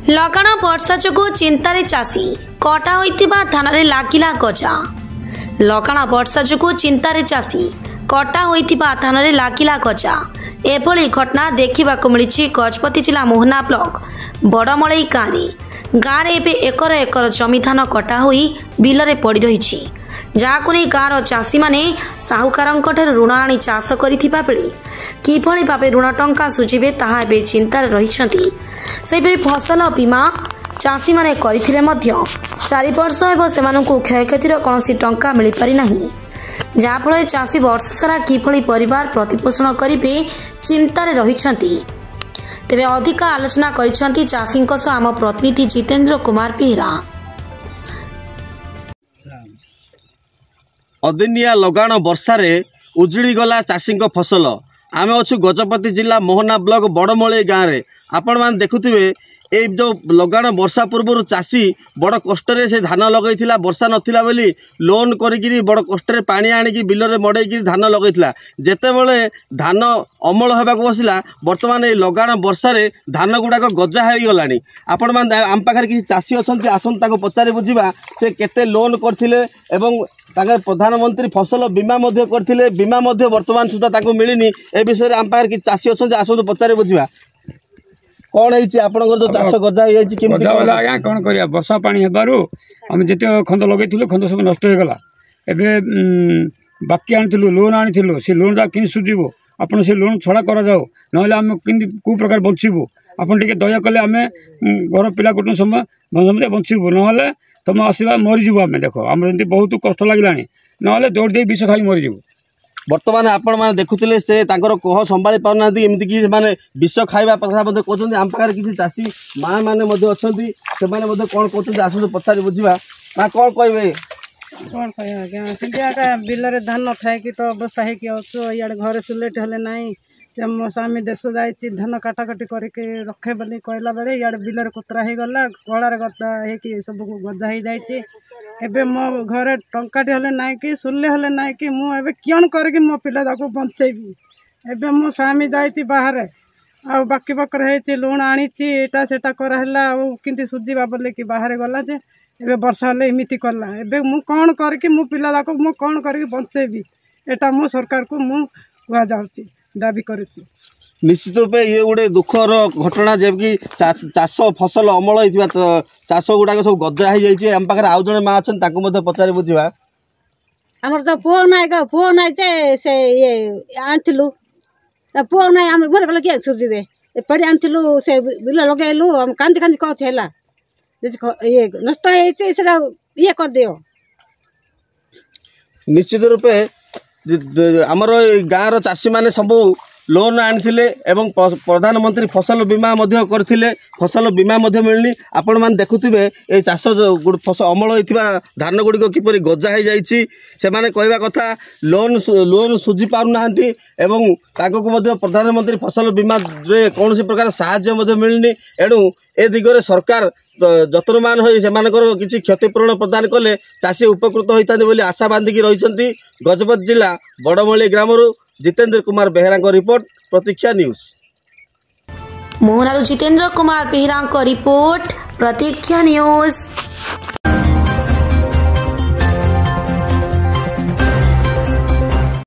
लगाण वर्षा जोगु चिंतार चाषी कटा होइतिबा धानरे लागिला गजा। लगाण वर्षा जोगु चिंतार चाषी कटा होइतिबा धानरे लागिला गजा। एभली घटना देखिबाकु मिलिछि गजपति जिला मोहना ब्लॉक बड़मलई गाँव एबे एकर एकर जमी धान कटा होई बिलरे पड़ी रहिछि, जहाकु नै गाँवर चाषी माने साहुकारंकठारु ऋण आनी चाष करिथिबा बेले किभଳି भाबे ऋण टंका सुझिबे ताहा एबे चिंतार रहिछन्ति। सेहिपरि फसल बीमा चाषी माने करिथिले मध्य 4 वर्ष हेबो सेमानकु क्षयक्षतिर कोनोसी टंका मिलि पारि नाही, जाफल चाषी वर्ष सारा किभଳି परिवार प्रतिपोषण करिबे चिंतार रहिछन्ति। तेबे अधिक आलोचना करिछन्ति चाषीଙ୍କ सह आम प्रतिनिधि जितेन्द्र कुमार बेहरा। अदिनिया लगाण वर्षारे उजड़ी गला चाषी फसल। आम अच्छु गजपति जिला मोहना ब्लॉक बड़मलई गाँव में। आपण मैंने देखुवे ये जो लगाण वर्षा पूर्व चाषी बड़ कष्ट से धान लगे, वर्षा नाला बोली लोन करी बड़ कष्ट पानी आणिकी बिलरे मड़ेकी धान लगे। जितेबले धान अमल होगा बसला बर्तमान ये लगाण वर्षार धान गुड़ाक गजा हो गला। आपण मैंने आम पाखे किसी चाषी अच्छा आसत पचारि बुझा से केते लोन करथिले एवं तांकर प्रधानमंत्री फसल बीमा करथिले, बीमा वर्तमान सुधा मिलनी। ए विषय आम पाखे किसी चाषी अच्छा आसत पचारि बुझा कौन है जो चाष गजा आज्ञा कौन कर वर्षा पानी हेबारू आम जिते खंद लगे खंद सब नष्ट हो गला। एबे बाकी आनी लोन आनी से लोन कि सुझीबो आपन से लोन छड़ा करा जाओ ना आम कौ प्रकार बचबू आपन टे दया कले आम घर पिला कुटुंब समय बचबू ना तुम आसवा मरीजु आम देख आम बहुत कष्ट लगे ना दौड़ दे विष खाई मरीजु। बर्तमान आपण मैंने देखुले से कह संभाली पाना एमती कि विष खाଇବା कथा कहते। आम पाखे किसी चाषी माँ मैंने अच्छा कौन कहते आस पचारि बुझा ना कौन कहे कौन कह आज्ञा बिलरे धान न था कि तो अवस्था है कि इे घरे सुलेट हेले ना मो स्वामी देश जाइए धान काटाकटी करके रखे बोली कहला बेले इे बिलरे कुतरा हो गला गलार गदा है सब गजा हो जाए। एबे मो घरे टंकाटी हेले ना कि सुले हेले ना कि मुझे किण करके मो पिला जाको बंचेबी। एबे मो स्वामी जाइए बाहर आ बाकी बकर है लुण आनी एटा सेटा कराला कि सुझा बोले कि बाहर गला जे एबे वर्षा हेले एमती कला। एबे मु कौन करके मो पिला जाको मु कौन करके बंचेबी एटा मो सरकार को मु कह जाऊँगी दाबी करुच्ची। निश्चित रूपे ये गोटे दुखर घटना जबकि चाष फसल अमल होता चाष गुड़ाक सब गजा हो जाए। आम पाखे आउ जड़े माँ अच्छा पचारि बुझा आमर तो पुओ ना से ये आनथिलु पुओ ना आम मर गला किए सुझे पड़ी आनथिलु से बिल लगेलु हम कांदी कांदी कहला ये नष्ट है ये कर दियो। निश्चित रूपे आमर गाँव चाषी मैंने सबू लोन आनी एवं प्रधानमंत्री फसल बीमा करथिले, फसल बीमा मिलनी। आपण मैंने देखुवे ये चाष फसल अमल होता धान गुड़िक किपरि गजा हो जाइए से कहवा कथा लोन सुझी पारना एवं प्रधानमंत्री फसल बीमा कौन प्रकार साहाय्य मिलनी। एणु ए दिगरे सरकार जतनमान हो किसी क्षतिपूरण प्रदान कले चाषी उपकृत होता बोली आशा बांधिकी रही। गजपति जिला बड़मलई ग्रामरू जितेन्द्र कुमार बेहरा रिपोर्ट प्रतीक्षा न्यूज। मोहनारू जितेन्द्र कुमार बेहरा रिपोर्ट प्रतीक्षा न्यूज।